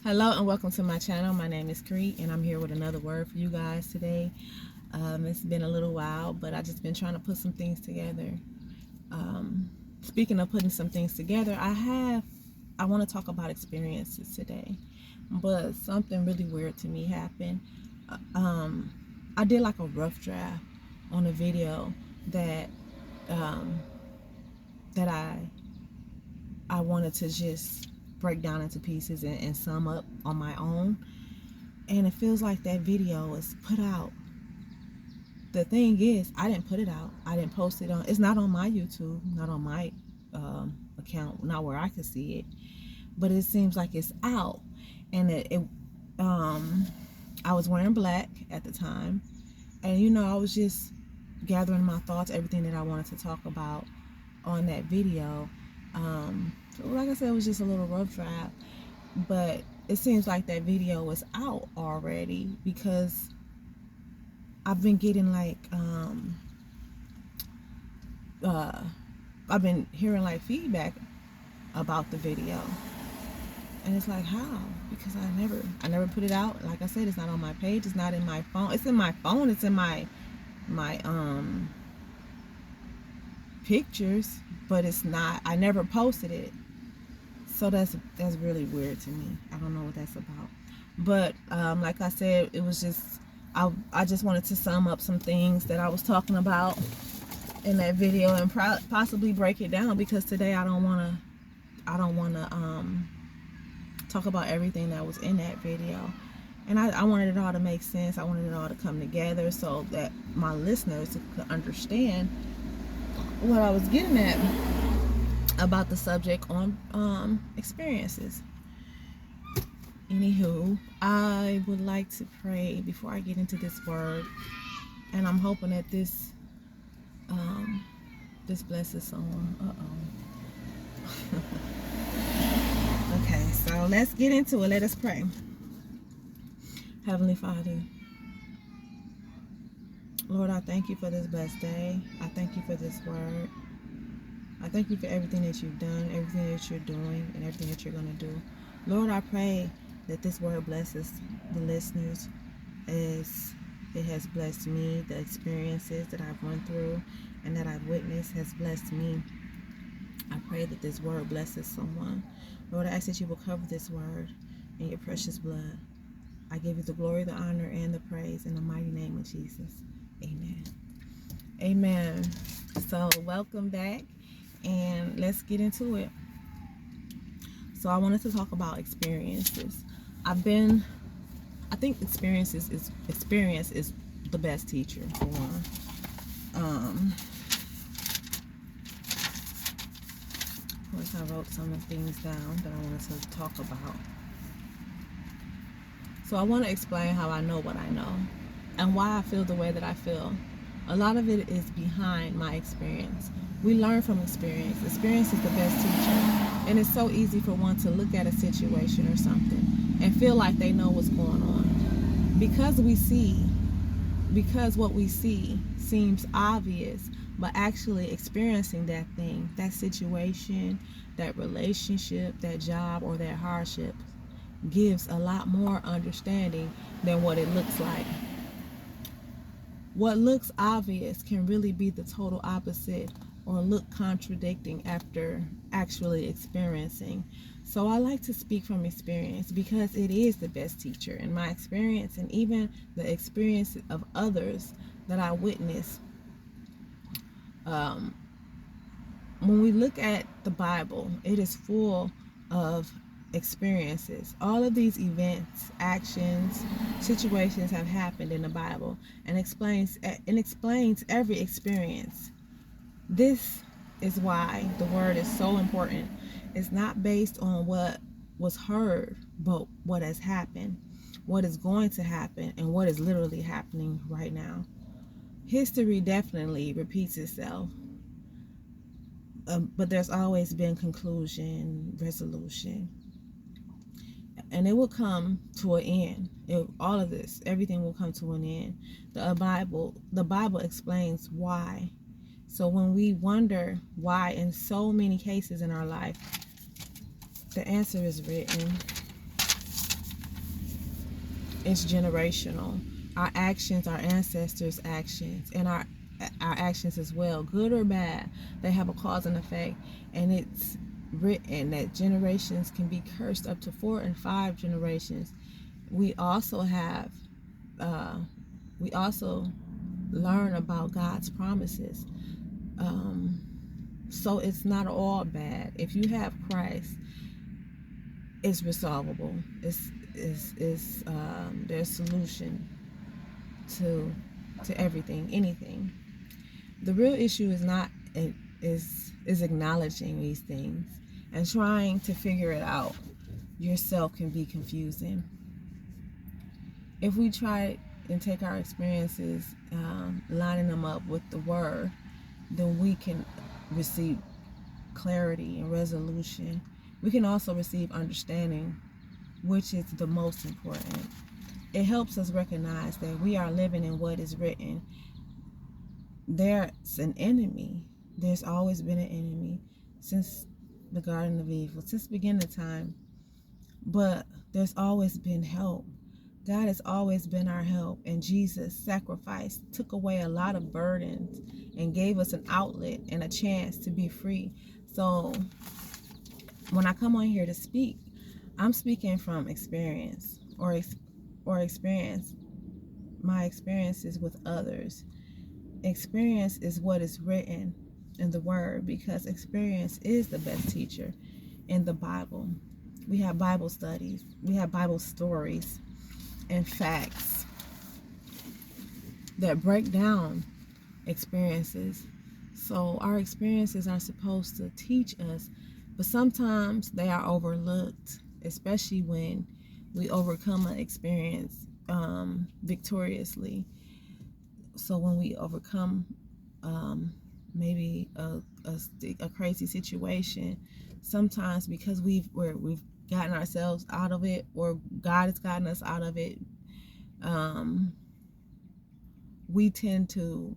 Hello and welcome to my channel. My name is Cree and I'm here with another word for you guys today. It's been a little while, but I just been trying to put some things together. Speaking of putting some things together, I want to talk about experiences today, but something really weird to me happened. I did like a rough draft on a video that um, that I wanted to just break down into pieces and sum up on my own. And it feels like that video was put out. The thing is, I didn't put it out. I didn't post it on. It's not on my YouTube, not on my account, not where I could see it. But it seems like it's out, and I was wearing black at the time, and I was just gathering my thoughts, everything that I wanted to talk about on that video. Like I said, it was just a little rough draft, but it seems like that video was out already because I've been getting I've been hearing like feedback about the video, and it's like, how? Because I never put it out. Like I said, it's not on my page, it's not in my phone. It's in my phone, it's in my pictures, but it's not. I never posted it. So that's really weird to me. I don't know what that's about. But like I said, it was just I just wanted to sum up some things that I was talking about in that video and possibly break it down, because today I don't want to talk about everything that was in that video. And I wanted it all to make sense. I wanted it all to come together so that my listeners could understand what I was getting at about the subject on experiences. Anywho, I would like to pray before I get into this word, and I'm hoping that this blesses someone. Okay, so let's get into it. Let us pray. Heavenly Father, Lord, I thank you for this blessed day. I thank you for this word. I thank you for everything that you've done, everything that you're doing, and everything that you're going to do. Lord, I pray that this word blesses the listeners as it has blessed me. The experiences that I've run through and that I've witnessed has blessed me. I pray that this word blesses someone. Lord, I ask that you will cover this word in your precious blood. I give you the glory, the honor, and the praise in the mighty name of Jesus. Amen. Amen. So welcome back, and let's get into it. So I wanted to talk about experiences. I think experience is the best teacher for once I wrote some of the things down that I wanted to talk about. So I want to explain how I know what I know and why I feel the way that I feel. A lot of it is behind my experience. We learn from experience. Experience is the best teacher. And it's so easy for one to look at a situation or something and feel like they know what's going on. Because what we see seems obvious, but actually experiencing that thing, that situation, that relationship, that job, or that hardship gives a lot more understanding than what it looks like. What looks obvious can really be the total opposite or look contradicting after actually experiencing. So I like to speak from experience because it is the best teacher. In my experience, and even the experience of others that I witnessed, when we look at the Bible, it is full of experiences. All of these events, actions, situations have happened in the Bible, and explains every experience. This is why the word is so important. It's not based on what was heard, but what has happened, what is going to happen, and what is literally happening right now. History definitely repeats itself, but there's always been conclusion, resolution, and it will come to an end. All of this, everything will come to an end. The Bible explains why. So when we wonder why in so many cases in our life, the answer is written. It's generational. Our actions, our ancestors' actions, and our actions as well, good or bad, they have a cause and effect, and it's written that generations can be cursed up to 4 and 5 generations. We also have, we also learn about God's promises. So it's not all bad. If you have Christ, it's resolvable. There's solution to everything, anything. The real issue is not is acknowledging these things, and trying to figure it out yourself can be confusing. If we try and take our experiences, lining them up with the word, then we can receive clarity and resolution. We can also receive understanding, which is the most important. It helps us recognize that we are living in what is written. There's an enemy. There's always been an enemy since the Garden of Eden, since the beginning of time. But there's always been help. God has always been our help, and Jesus sacrificed, took away a lot of burdens, and gave us an outlet and a chance to be free. So when I come on here to speak, I'm speaking from experience, or experience, my experiences with others. Experience is what is written in the word, because experience is the best teacher in the Bible. We have Bible studies, we have Bible stories and facts that break down experiences. So our experiences are supposed to teach us, but sometimes they are overlooked, especially when we overcome an experience victoriously. So when we overcome maybe a crazy situation, sometimes because we've gotten ourselves out of it, or God has gotten us out of it, we tend to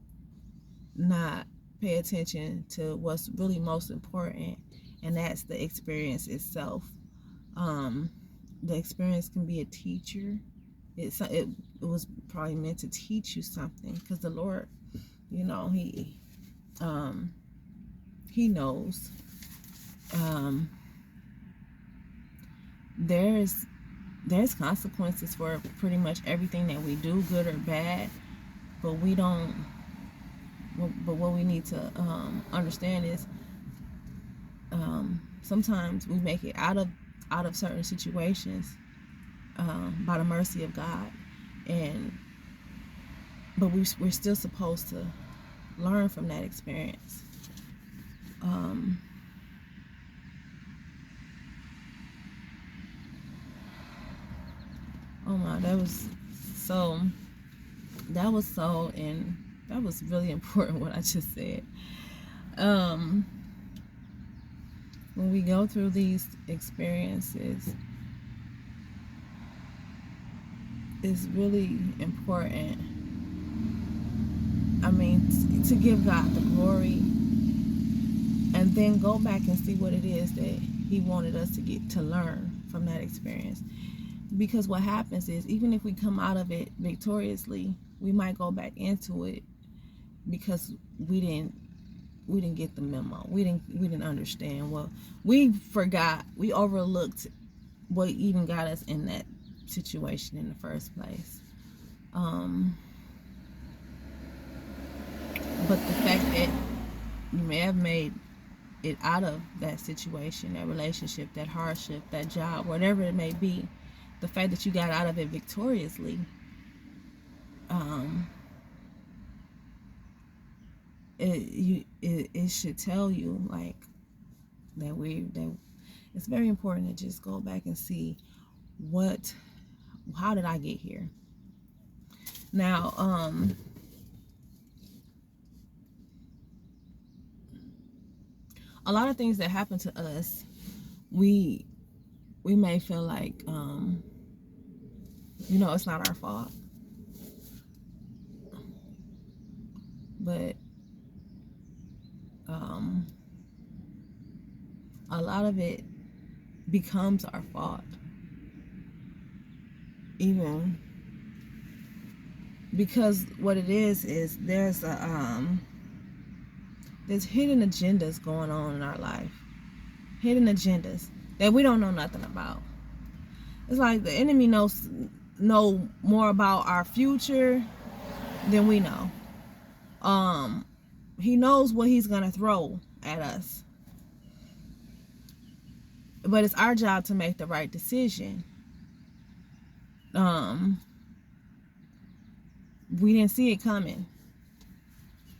not pay attention to what's really most important, and that's the experience itself. The experience can be a teacher. It was probably meant to teach you something, because the Lord, you know, he knows. There's consequences for pretty much everything that we do, good or bad, but we don't. But what we need to understand is, sometimes we make it out of certain situations by the mercy of God, but we're still supposed to learn from that experience. Oh my, that was so, and that was really important what I just said. When we go through these experiences, it's really important, I mean, to give God the glory, and then go back and see what it is that he wanted us to get to learn from that experience. Because what happens is, even if we come out of it victoriously, we might go back into it because we didn't get the memo. We didn't understand. Well, we forgot. We overlooked what even got us in that situation in the first place. But the fact that you may have made it out of that situation, that relationship, that hardship, that job, whatever it may be, the fact that you got out of it victoriously, it should tell you, like, that it's very important to just go back and see how did I get here. Now, a lot of things that happen to us, we may feel like, it's not our fault. But a lot of it becomes our fault. Even Because what it is there's hidden agendas going on in our life. Hidden agendas that we don't know nothing about. It's like the enemy know more about our future than we know. He knows what he's gonna throw at us. But it's our job to make the right decision. We didn't see it coming.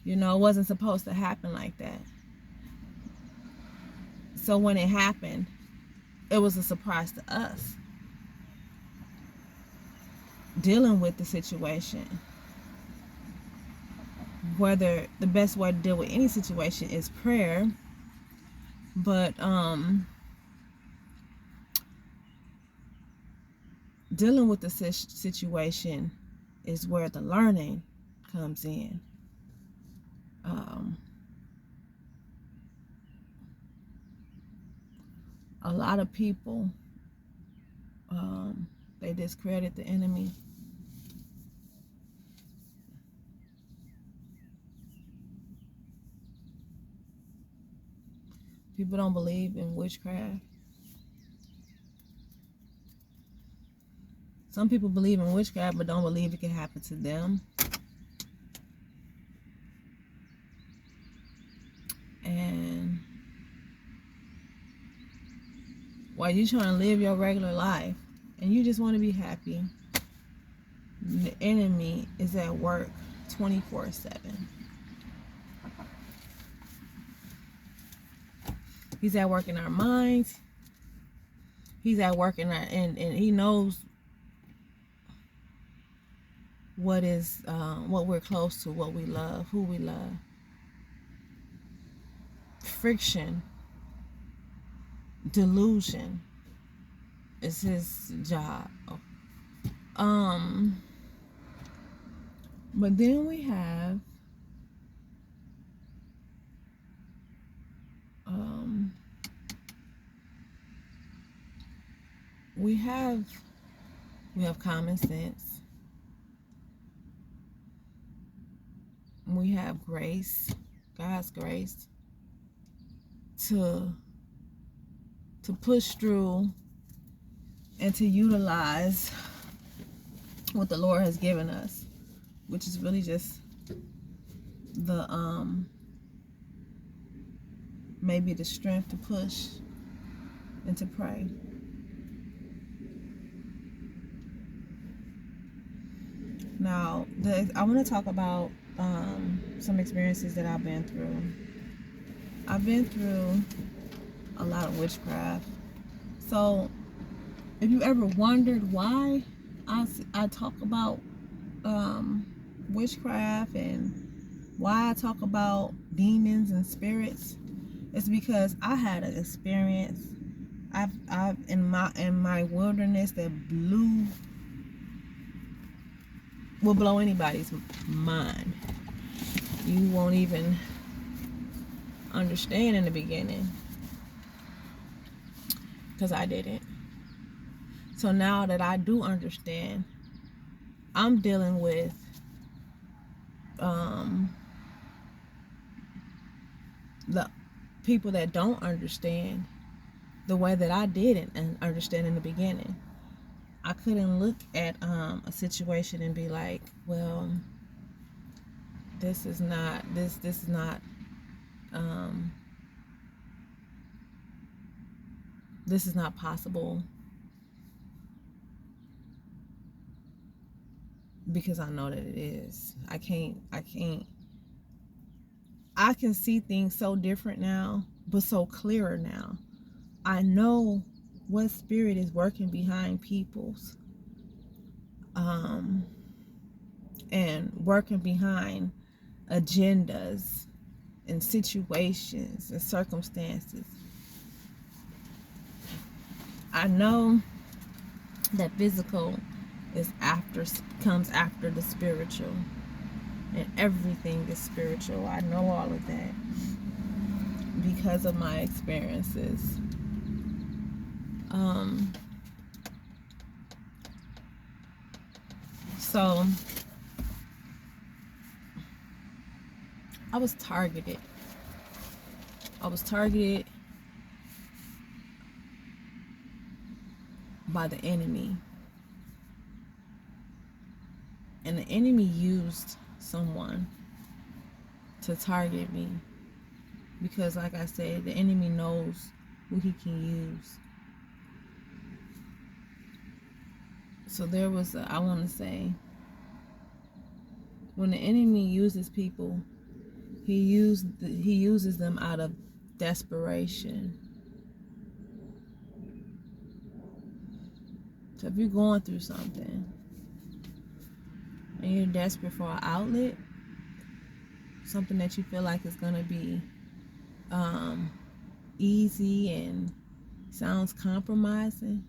You know, it wasn't supposed to happen like that. So when it happened, it was a surprise to us. Dealing with the situation. Whether the best way to deal with any situation is prayer. But dealing with the situation is where the learning comes in. A lot of people, they discredit the enemy. People don't believe in witchcraft. Some people believe in witchcraft but don't believe it can happen to them. And while you're trying to live your regular life and you just want to be happy, the enemy is at work 24/7. He's at work in our minds. He's at work in our, and he knows what is what we're close to, what we love, who we love. Friction, delusion is his job. But then we have we have common sense. We have grace, God's grace, to push through and to utilize what the Lord has given us, which is really just the maybe the strength to push and to pray. Now, I want to talk about some experiences that I've been through. I've been through a lot of witchcraft. So, if you ever wondered why I talk about witchcraft and why I talk about demons and spirits, it's because I had an experience I've in my wilderness that will blow anybody's mind. You won't even understand in the beginning, because I didn't. So now that I do understand, I'm dealing with the people that don't understand the way that I didn't understand in the beginning. I couldn't look at a situation and be like, well, this is not possible, because I know that it is. I can see things so different now, but so clearer now. I know what spirit is working behind people's and working behind agendas and situations and circumstances. I know that physical comes after the spiritual, and everything is spiritual. I know all of that because of my experiences. So I was targeted. I was targeted by the enemy. And the enemy used someone to target me. Because like I said, the enemy knows who he can use. So there was, I want to say, when the enemy uses people, he uses them out of desperation. So if you're going through something and you're desperate for an outlet, something that you feel like is going to be easy and sounds compromising,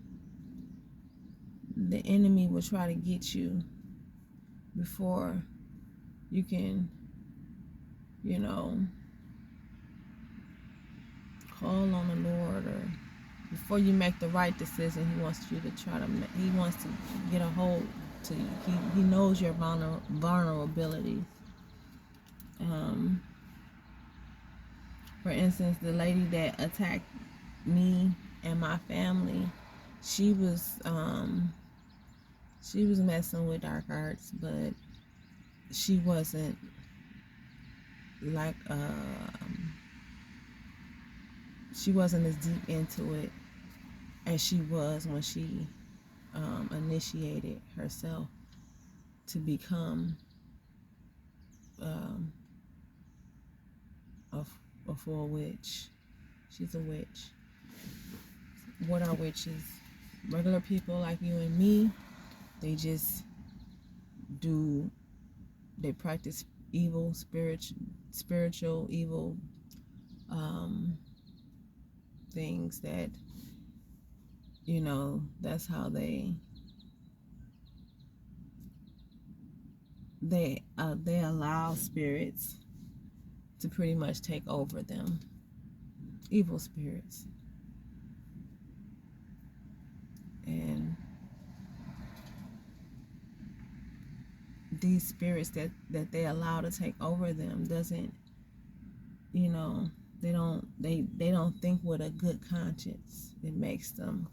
the enemy will try to get you before you can, call on the Lord, or before you make the right decision. He wants you to he wants to get a hold to you. He knows your vulnerabilities. For instance, the lady that attacked me and my family, she was messing with dark arts, but she wasn't like she wasn't as deep into it as she was when she initiated herself to become a full witch. She's a witch. What are witches? Regular people like you and me. They just they practice evil, spiritual evil things that, that's how they allow spirits to pretty much take over them. Evil spirits. And these spirits that they allow to take over them doesn't, they don't think with a good conscience. It makes them.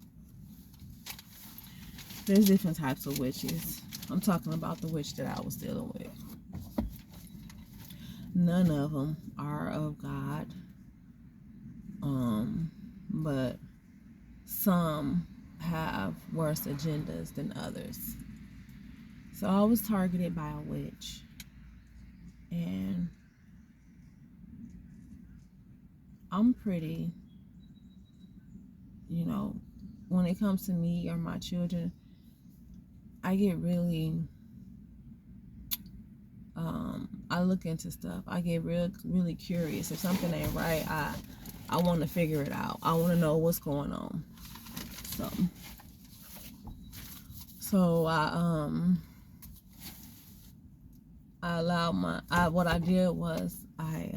There's different types of witches. I'm talking about the witch that I was dealing with. None of them are of God. But some have worse agendas than others. So I was targeted by a witch. And I'm pretty, when it comes to me or my children, I get really, I look into stuff. I get really curious. If something ain't right, I want to figure it out. I want to know what's going on. So I allowed what I did was I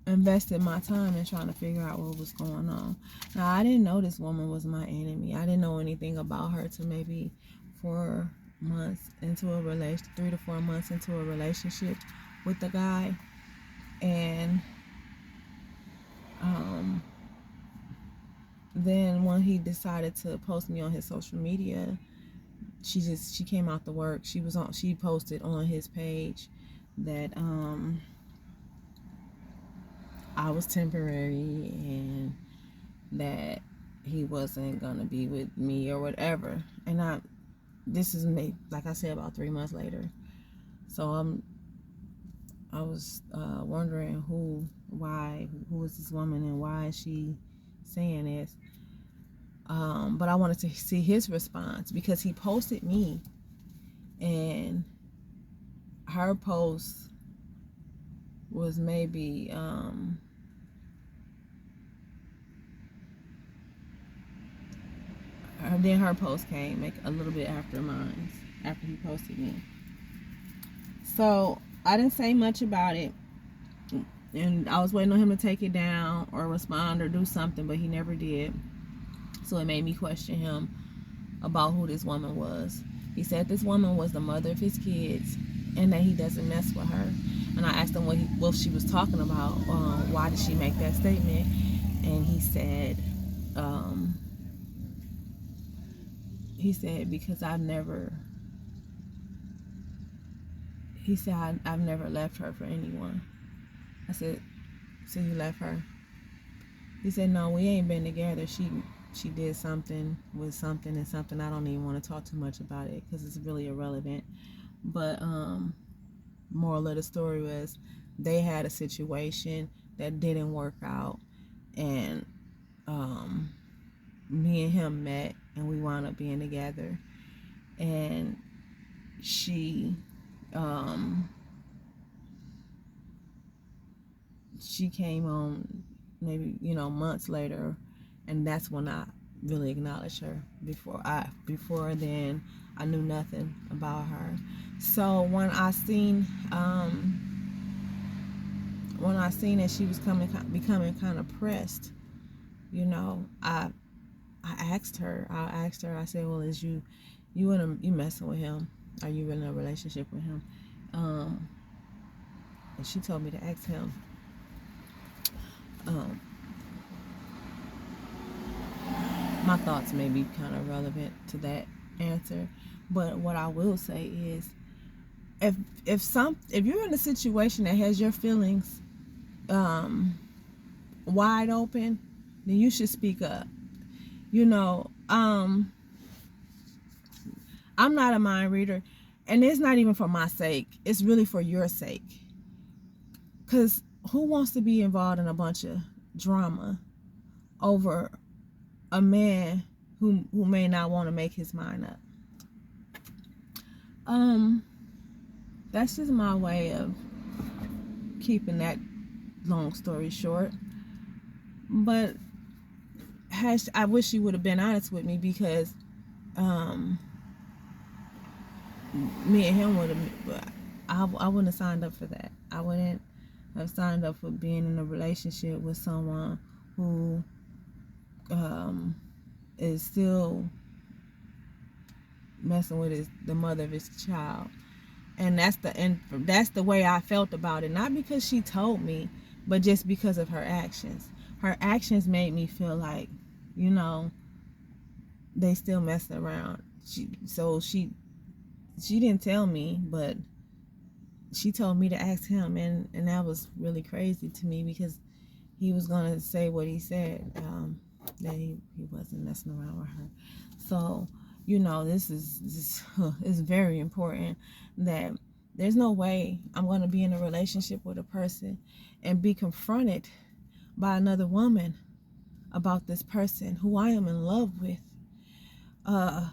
invested my time in trying to figure out what was going on. Now, I didn't know this woman was my enemy. I didn't know anything about her till maybe 4 months into a relation, 3 to 4 months into a relationship with the guy. And then when he decided to post me on his social media, she came out to work. She posted on his page that I was temporary and that he wasn't gonna be with me or whatever. And this is me, like I said, about 3 months later. So I was wondering who is this woman and why is she saying this? But I wanted to see his response because he posted me, and her post was maybe then her post came like a little bit after mine, after he posted me. So I didn't say much about it, and I was waiting on him to take it down or respond or do something, but he never did. So it made me question him about who this woman was. He said this woman was the mother of his kids and that he doesn't mess with her. And I asked him what she was talking about. Why did she make that statement? And he said, because I've never left her for anyone. I said, so you left her? He said, no, we ain't been together. She did something with something and something. I don't even want to talk too much about it because it's really irrelevant. But moral of the story was they had a situation that didn't work out, and me and him met and we wound up being together. And she came on maybe months later, and that's when I really acknowledged her. Before then I knew nothing about her. So when I seen that she was becoming kind of pressed, I asked her. I said, well, is you messing with him? Are you in a relationship with him? And she told me to ask him. My thoughts may be kind of relevant to that answer, but what I will say is, if you're in a situation that has your feelings wide open, then you should speak up. I'm not a mind reader, and it's not even for my sake. It's really for your sake. Because who wants to be involved in a bunch of drama over a man who may not want to make his mind up? That's just my way of keeping that long story short. But I wish you would have been honest with me, because me and him would have, I wouldn't have signed up for that. I wouldn't have signed up for being in a relationship with someone who is still messing with the mother of his child. And that's the way I felt about it. Not because she told me, but just because of her actions. Her actions made me feel like, they still messing around. She didn't tell me, but she told me to ask him, and that was really crazy to me, because he was gonna say what he said, that he wasn't messing around with her. So this is very important, that there's no way I'm going to be in a relationship with a person and be confronted by another woman about this person who I am in love with. I'm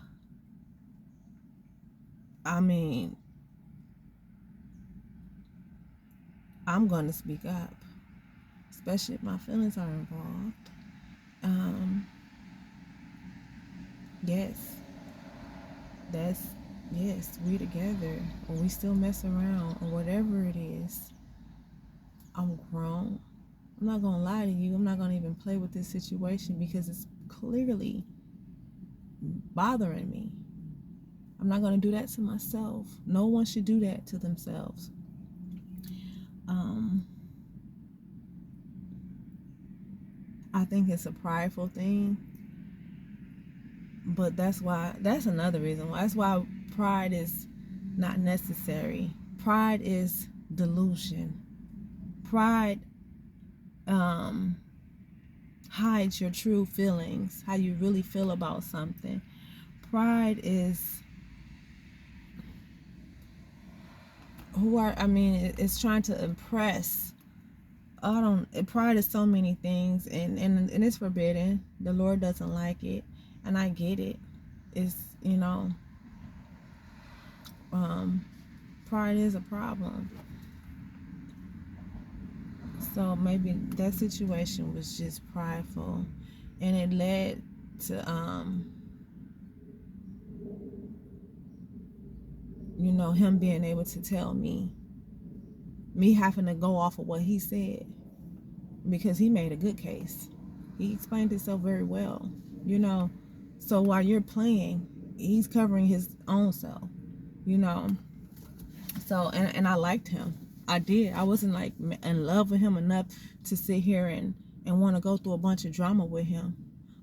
going to speak up, especially if my feelings are involved. Yes, we together, or we still mess around, or whatever it is. I'm grown. I'm not going to lie to you. I'm not going to even play with this situation, because it's clearly bothering me. I'm not going to do that to myself. No one should do that to themselves. I think it's a prideful thing, but that's another reason why. That's why pride is not necessary. Pride is delusion. Pride hides your true feelings, how you really feel about something. Pride is it's trying to impress. Pride is so many things, and it's forbidden. The Lord doesn't like it, and I get it. It's pride is a problem. So maybe that situation was just prideful, and it led to him being able to tell me having to go off of what he said, because he made a good case. He explained it so very well. So while you're playing, he's covering his own self, you know. So, and I liked him. I did. I wasn't like in love with him enough to sit here and want to go through a bunch of drama with him.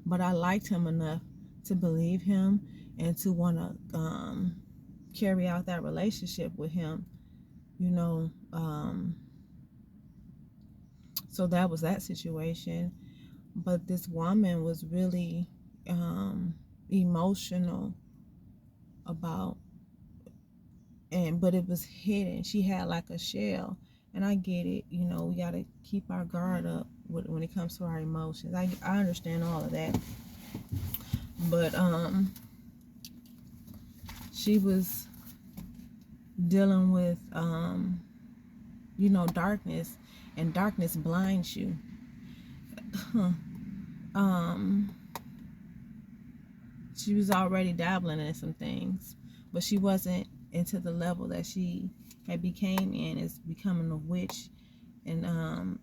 But I liked him enough to believe him and to want to carry out that relationship with him, you know. So that was that situation. But this woman was really emotional about, but it was hidden. She had like a shell, and I get it. You know, we gotta keep our guard up when it comes to our emotions. I understand all of that, but she was dealing with you know, darkness, and darkness blinds you. She was already dabbling in some things, but she wasn't into the level that she had became in, as becoming a witch, and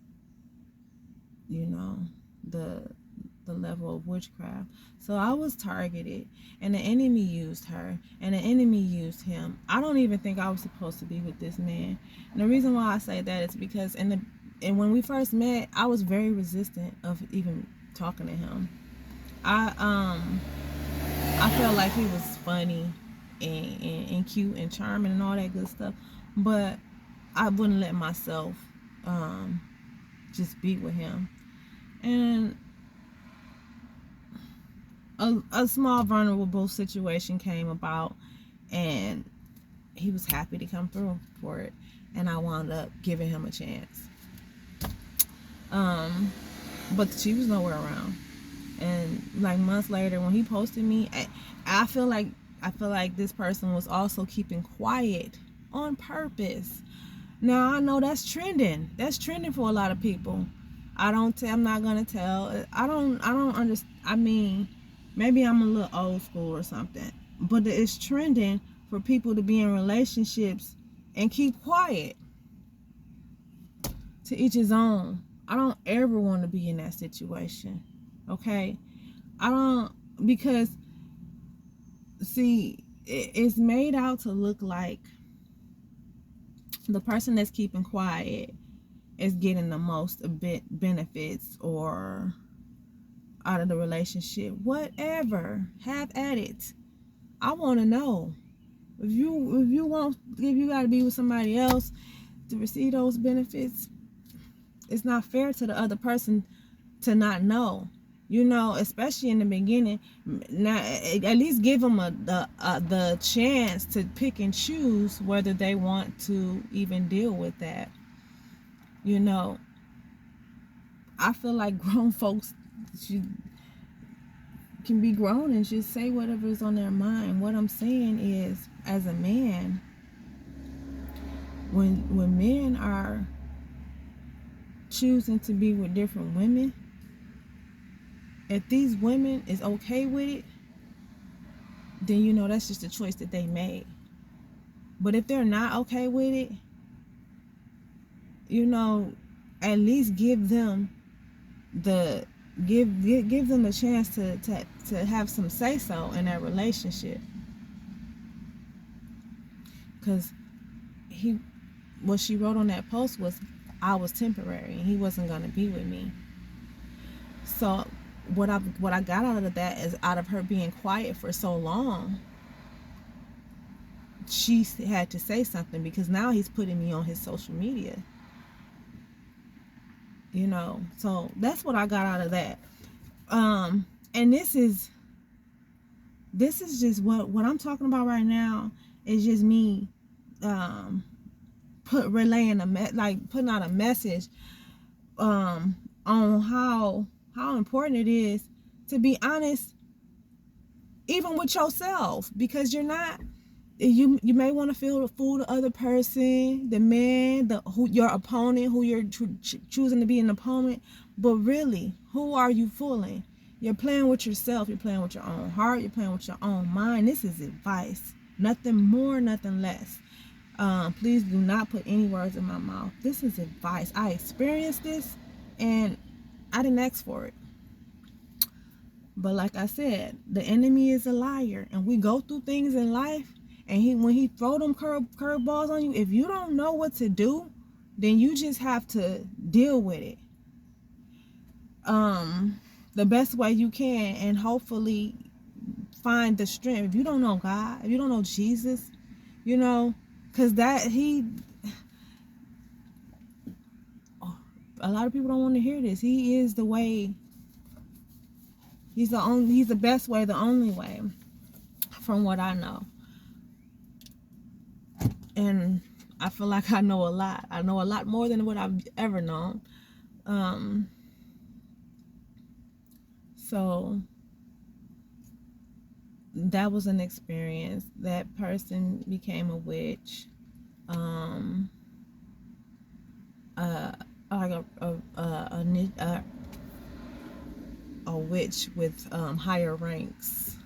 you know, the level of witchcraft. So I was targeted, and the enemy used her, and the enemy used him. I don't even think I was supposed to be with this man. And the reason why I say that is because and when we first met, I was very resistant of even talking to him. I felt like he was funny and cute and charming and all that good stuff, but I wouldn't let myself just be with him. And a small vulnerable situation came about, and he was happy to come through for it, and I wound up giving him a chance. But she was nowhere around. And like months later, when he posted me, I feel like this person was also keeping quiet on purpose. Now I know that's trending. That's trending for a lot of people. I'm not gonna tell. I don't understand. I mean, maybe I'm a little old school or something, but it's trending for people to be in relationships and keep quiet. To each his own. I don't ever want to be in that situation. Okay? I don't, because see, it's made out to look like the person that's keeping quiet is getting the most benefits or out of the relationship. Whatever, have at it. I want to know if you got to be with somebody else to receive those benefits. It's not fair to the other person to not know, you know, especially in the beginning. Now, at least give them the chance to pick and choose whether they want to even deal with that. You know, I feel like grown folks can be grown and just say whatever is on their mind. What I'm saying is, as a man, when men are choosing to be with different women, if these women is okay with it, then you know that's just a choice that they made. But if they're not okay with it, you know, at least give them the chance to have some say so in that relationship. Because what she wrote on that post was, I was temporary and he wasn't gonna be with me. So what I got out of that is, out of her being quiet for so long, she had to say something, because now he's putting me on his social media. You know, so that's what I got out of that. And this is just what I'm talking about right now is just me putting out a message on how important it is to be honest, even with yourself, because you're not, you may want to feel the fool the other person, the man, your opponent, who you're choosing to be an opponent, but really, who are you fooling? You're playing with yourself. You're playing with your own heart. You're playing with your own mind. This is advice, nothing more, nothing less. Please do not put any words in my mouth. This is advice. I experienced this, and I didn't ask for it. But like I said, the enemy is a liar, and we go through things in life, and when he throw them curveballs on you, if you don't know what to do, then you just have to deal with it the best way you can, and hopefully find the strength. If you don't know God, if you don't know Jesus, because a lot of people don't want to hear this. He is the way. He's the best way, the only way, from what I know. And I feel like I know a lot. I know a lot more than what I've ever known. So that was an experience. That person became a witch. Like a witch with higher ranks.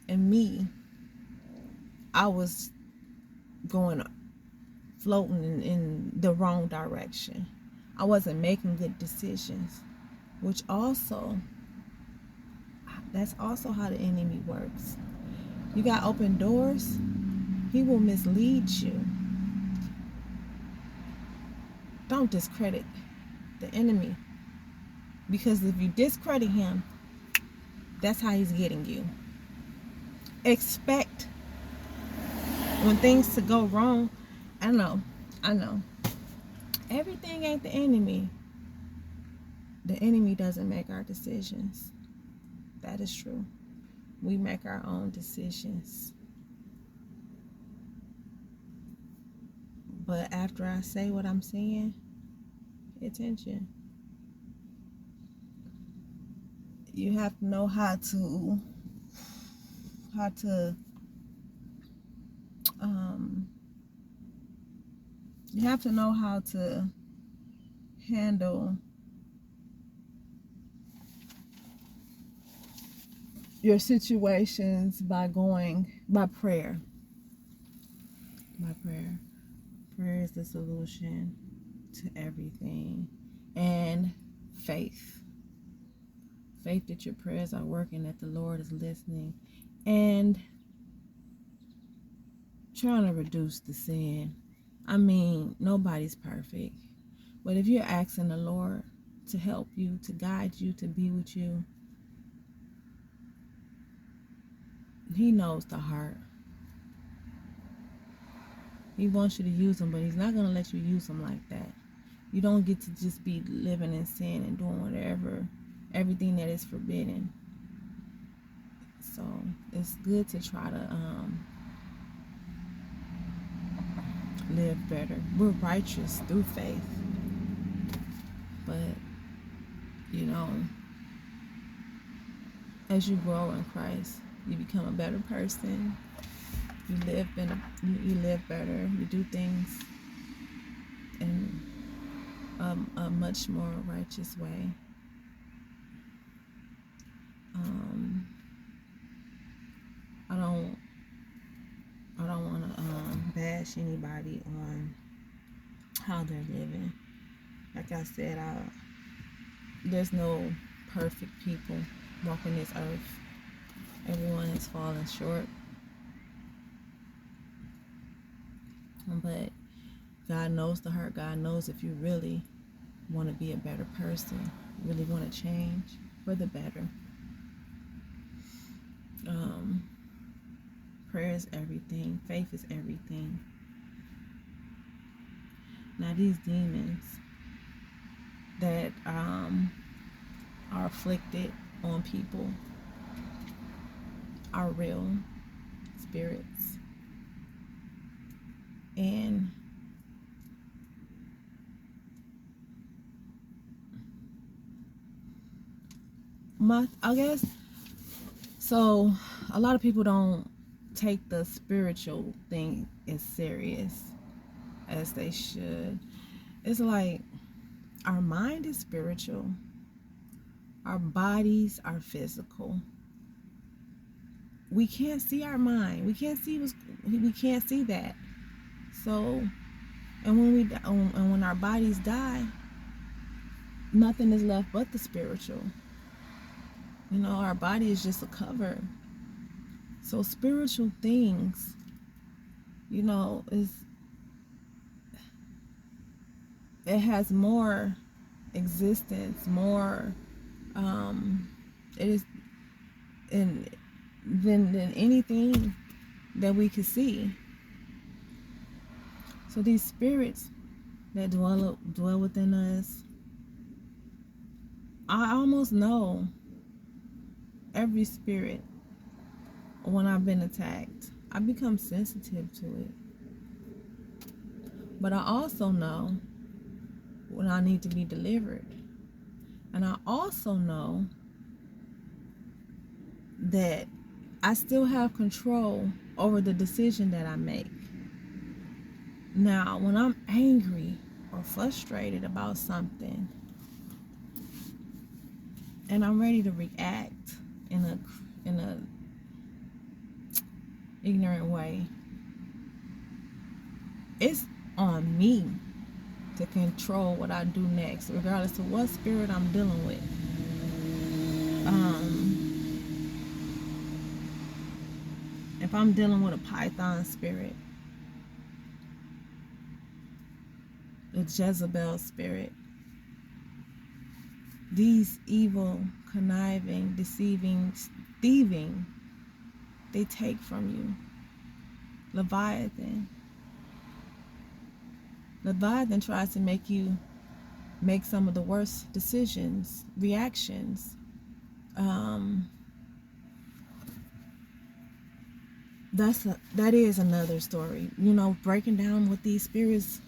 And me, I was floating in the wrong direction. I wasn't making good decisions, which that's also how the enemy works. You got open doors, he will mislead you. Don't discredit the enemy, because if you discredit him, that's how he's getting you. Expect when things to go wrong. I know everything ain't the enemy. The enemy doesn't make our decisions. That is true. We make our own decisions. But after I say what I'm saying, pay attention. You have to know how to you have to know how to handle your situations by prayer. Prayer is the solution to everything. And faith that your prayers are working, that the Lord is listening, and trying to reduce the sin. I mean, nobody's perfect, but if you're asking the Lord to help you, to guide you, to be with you, he knows the heart. He wants you to use him, but he's not going to let you use him like that. You don't get to just be living in sin and doing everything that is forbidden. So it's good to try to live better. We're righteous through faith, but as you grow in Christ, you become a better person. You live better. You do things in a much more righteous way. I don't want to bash anybody on how they're living. Like I said, there's no perfect people walking this earth. Everyone has fallen short. But God knows the heart. God knows if you really want to be a better person, really want to change for the better. Prayer is everything. Faith is everything. Now these demons that are afflicted on people are real spirits. And I guess so a lot of people don't take the spiritual thing as serious as they should. It's like our mind is spiritual, our bodies are physical. We can't see our mind. We can't see that. So And when we and when our bodies die, nothing is left but the spiritual. You know, our body is just a cover. So spiritual things, you know, it has more existence, more it is in than anything that we could see. So these spirits that dwell within us, I almost know every spirit. When I've been attacked, I become sensitive to it. But I also know when I need to be delivered. And I also know that I still have control over the decision that I make. Now, when I'm angry or frustrated about something and I'm ready to react in a ignorant way, it's on me to control what I do next, regardless of what spirit I'm dealing with. If I'm dealing with a Python spirit, a Jezebel spirit, these evil, conniving, deceiving, thieving, they take from you. Leviathan tries to make you make some of the worst decisions, reactions. That is another story. You know, breaking down what these spirits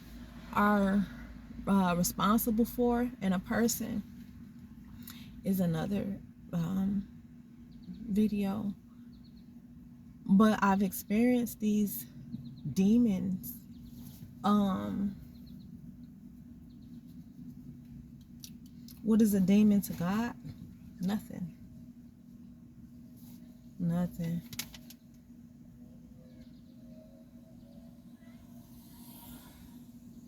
are responsible for in a person is another video. But I've experienced these demons. What is a demon to God? Nothing. Nothing.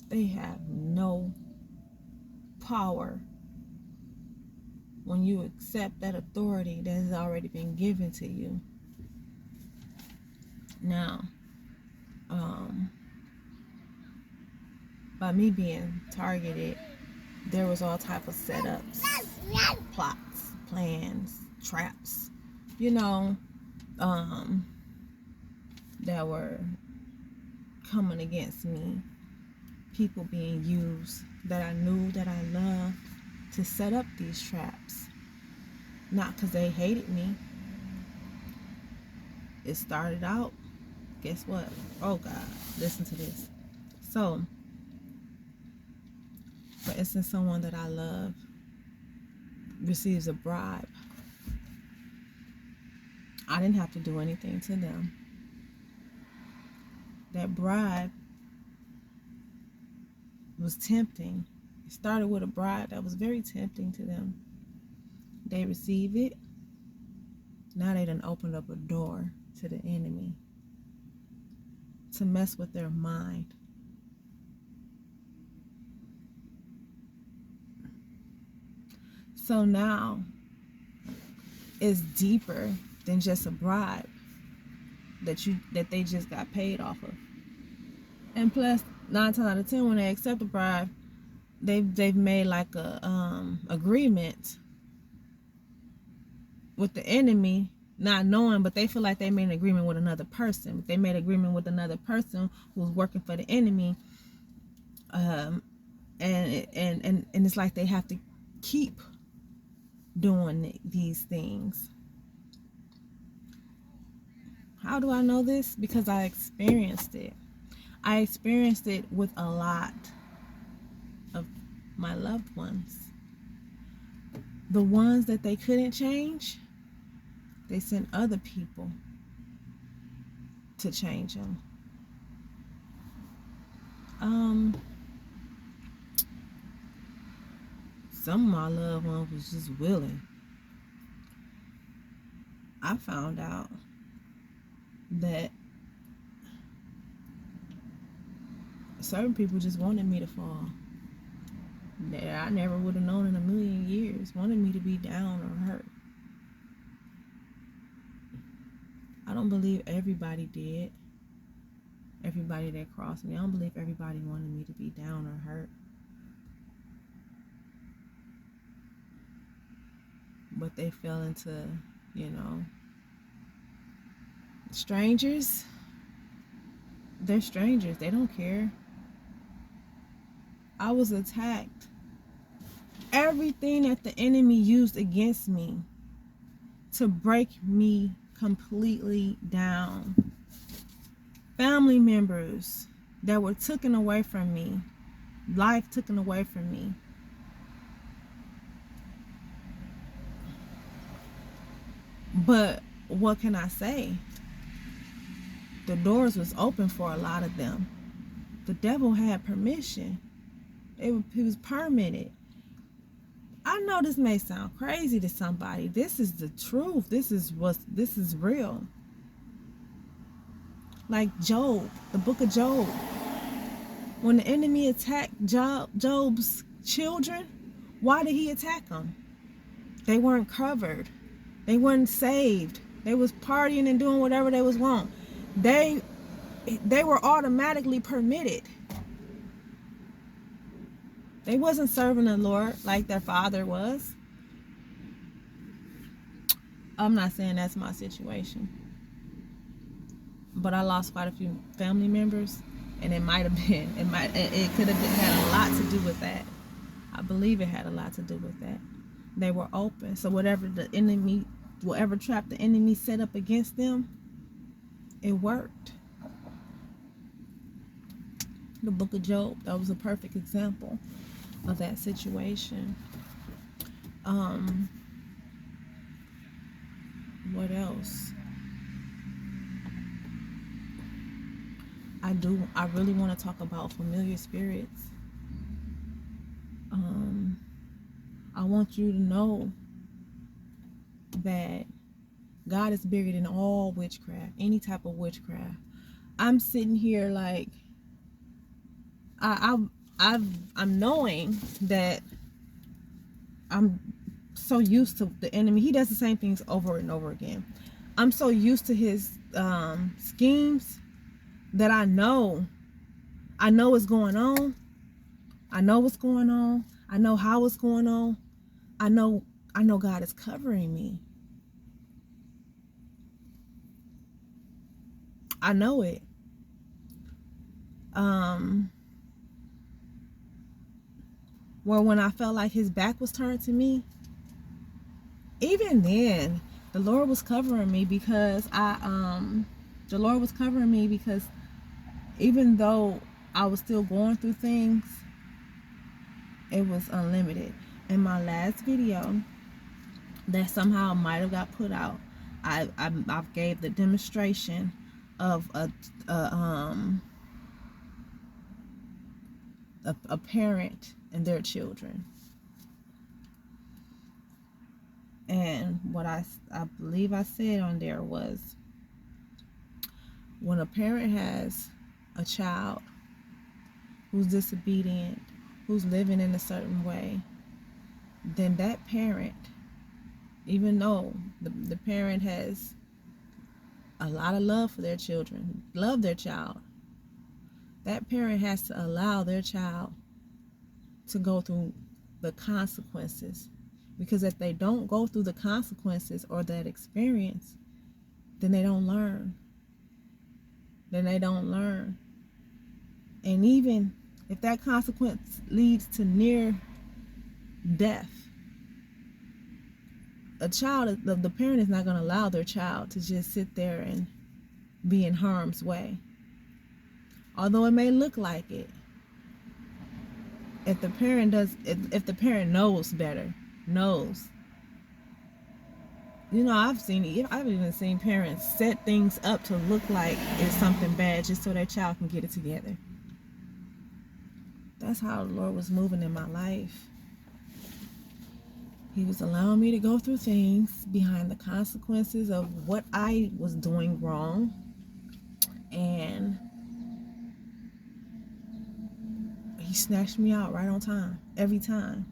They have no power when you accept that authority that has already been given to you. Now, by me being targeted, there was all type of setups, plots, plans, traps, you know, that were coming against me. People being used that I knew, that I loved, to set up these traps. Not because they hated me. It started out, guess what? Oh God, listen to this. So, for instance, someone that I love receives a bribe. I didn't have to do anything to them. That bribe was tempting. It started with a bribe that was very tempting to them. They receive it. Now they done opened up a door to the enemy to mess with their mind. So now it's deeper than just a bribe that they just got paid off of. And plus, 9 times out of 10, when they accept a bribe, they've made like a agreement with the enemy, not knowing, but they feel like they made an agreement with another person. They made an agreement with another person who's working for the enemy, and it's like they have to keep doing these things. How do I know this? Because I experienced it. I experienced it with a lot of my loved ones. The ones that they couldn't change, they sent other people to change them. Some of my loved ones was just willing. I found out that certain people just wanted me to fall. That I never would have known in a million years. Wanted me to be down or hurt. I don't believe everybody did. Everybody that crossed me. I don't believe everybody wanted me to be down or hurt. But they fell into, strangers. They're strangers. They don't care. I was attacked. Everything that the enemy used against me to break me completely down. Family members that were taken away from me. Life taken away from me. But what can I say? The doors was open for a lot of them. The devil had permission. He was permitted. I know this may sound crazy to somebody. This is the truth. This is real. Like Job, the book of Job. When the enemy attacked Job's children, why did he attack them? They weren't covered. They weren't saved. They was partying and doing whatever they was want. They were automatically permitted. They wasn't serving the Lord like their father was. I'm not saying that's my situation. But I lost quite a few family members, and it could have had a lot to do with that. I believe it had a lot to do with that. They were open. So whatever trap the enemy set up against them, it worked. The book of Job, that was a perfect example of that situation. What else? I really want to talk about familiar spirits. I want you to know that God is bigger than all witchcraft, any type of witchcraft. I'm sitting here like I'm knowing that I'm so used to the enemy. He does the same things over and over again. I'm so used to his schemes that I know what's going on. I know what's going on. I know how it's going on. I know God is covering me. I know it. Well, when I felt like his back was turned to me, even then, the Lord was covering me because even though I was still going through things, it was unlimited. In my last video that somehow might have got put out, I gave the demonstration of a parent and their children. And what I believe I said on there was, when a parent has a child who's disobedient, who's living in a certain way, then that parent, even though the parent has a lot of love for their children, love their child, that parent has to allow their child to go through the consequences. Because if they don't go through the consequences or that experience, then they don't learn. And even if that consequence leads to near death, the parent is not going to allow their child to just sit there and be in harm's way. Although it may look like it. If the parent knows better, knows. I've even seen parents set things up to look like it's something bad just so their child can get it together. That's how the Lord was moving in my life. He was allowing me to go through things behind the consequences of what I was doing wrong. And snatched me out right on time every time.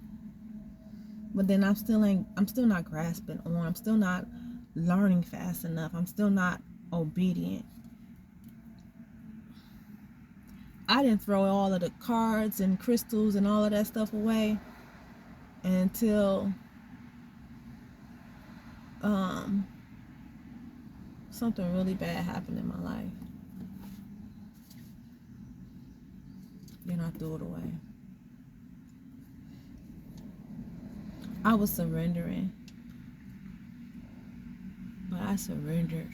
But then I'm still not grasping on. I'm still not learning fast enough. I'm still not obedient. I didn't throw all of the cards and crystals and all of that stuff away until something really bad happened in my life. Then I threw it away. I was surrendering, but I surrendered.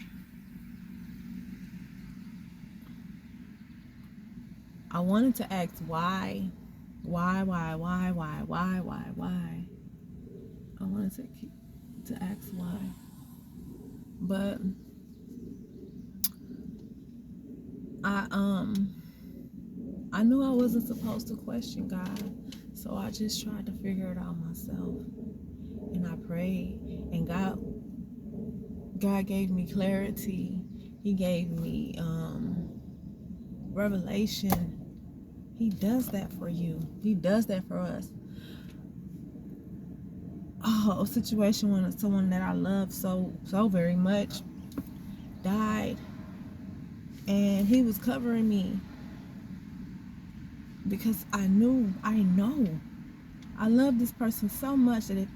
I wanted to ask why. I wanted to ask why, but I knew I wasn't supposed to question God, so I just tried to figure it out myself. And I prayed, and God gave me clarity. He gave me revelation. He does that for you. He does that for us. A situation when someone that I love so very much died, and he was covering me because I know I love this person so much that if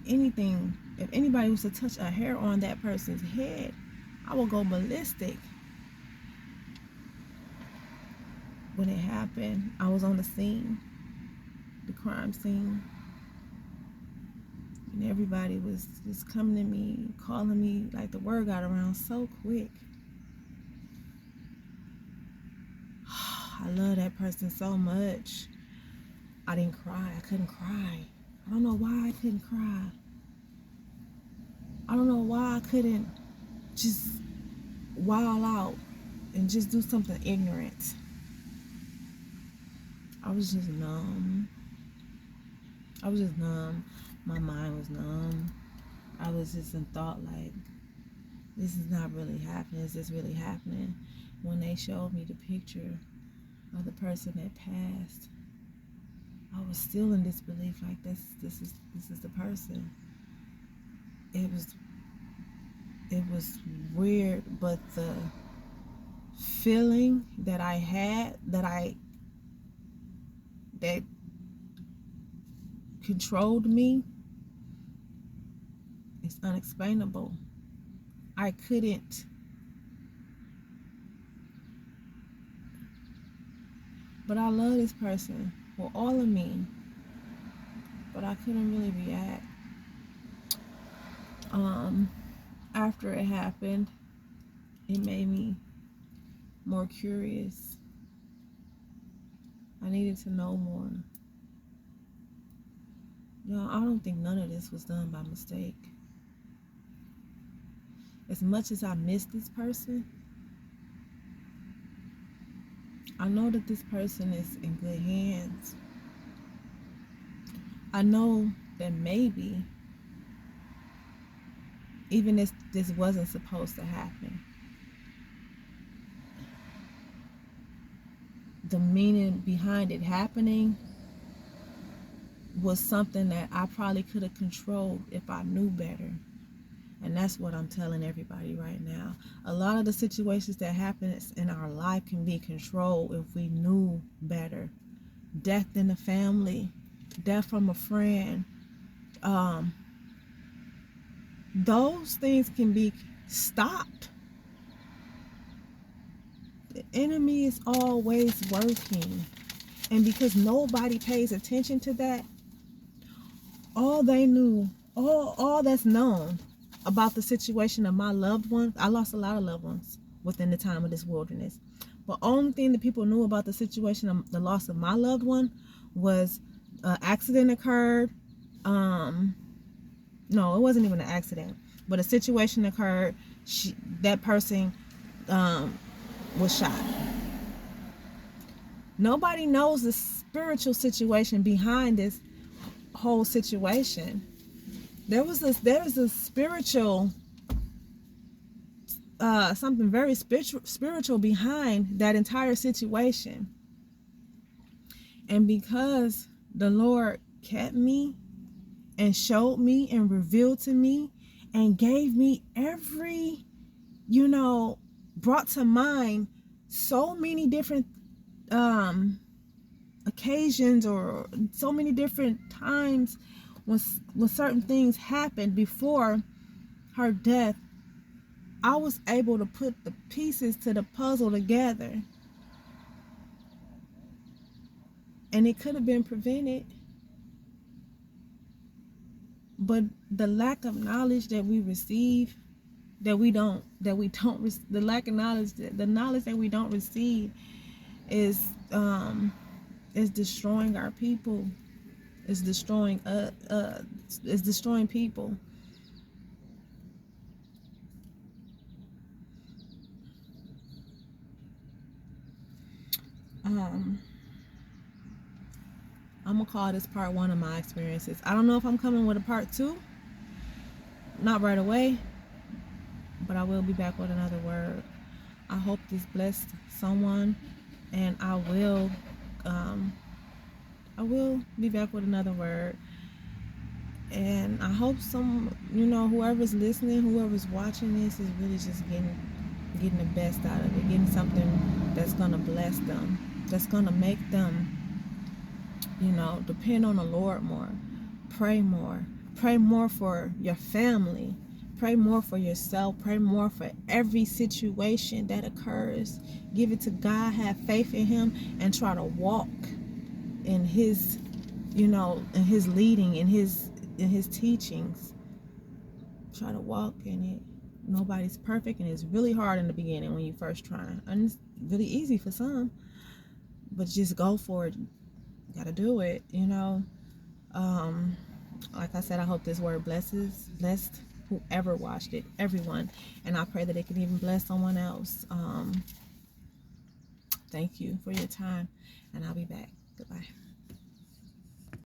anybody was to touch a hair on that person's head, I will go ballistic. When it happened, I was on the scene, the crime scene, and everybody was just coming to me, calling me, like the word got around so quick. I love that person so much. I didn't cry. I couldn't cry. I don't know why I couldn't cry. I don't know why I couldn't just wild out and just do something ignorant. I was just numb. My mind was numb. I was just in thought like, this is not really happening. Is this really happening? When they showed me the picture of the person that passed, I was still in disbelief, like this is the person. It was weird, but the feeling that I had, that controlled me, is unexplainable. I couldn't. But I love this person with all of me. But I couldn't really react. After it happened, it made me more curious. I needed to know more. I don't think none of this was done by mistake. As much as I miss this person, I know that this person is in good hands. I know that maybe, even if this wasn't supposed to happen, the meaning behind it happening was something that I probably could have controlled if I knew better. And that's what I'm telling everybody right now. A lot of the situations that happen in our life can be controlled if we knew better. Death in the family, death from a friend, those things can be stopped. The enemy is always working, and because nobody pays attention to that, all that's known about the situation of my loved ones, I lost a lot of loved ones within the time of this wilderness, but only thing that people knew about the situation of the loss of my loved one was an accident occurred. No, it wasn't even an accident, but a situation occurred. That person was shot. Nobody knows the spiritual situation behind this whole situation. There was a spiritual, something very spiritual behind that entire situation. And because the Lord kept me and showed me and revealed to me and gave me every, brought to mind so many different occasions or so many different times when certain things happened before her death, I was able to put the pieces to the puzzle together. And it could have been prevented, but the lack of knowledge that we receive, the lack of knowledge, the knowledge that we don't receive is destroying our people. Is destroying is destroying people. I'm gonna call this part 1 of my experiences. I don't know if I'm coming with a part 2. Not right away, but I will be back with another word. I hope this blessed someone, and I will be back with another word. And I hope whoever's listening, whoever's watching this is really just getting the best out of it, getting something that's gonna bless them, that's gonna make them, depend on the Lord more, pray more for your family, pray more for yourself, pray more for every situation that occurs. Give it to God, have faith in Him, and try to walk in His, in His leading, in His teachings. Try to walk in it. Nobody's perfect, and it's really hard in the beginning when you first try, and it's really easy for some, but just go for it. You gotta do it. Like I said, I hope this word blessed whoever watched it, everyone, and I pray that it can even bless someone else. Thank you for your time, and I'll be back. Goodbye.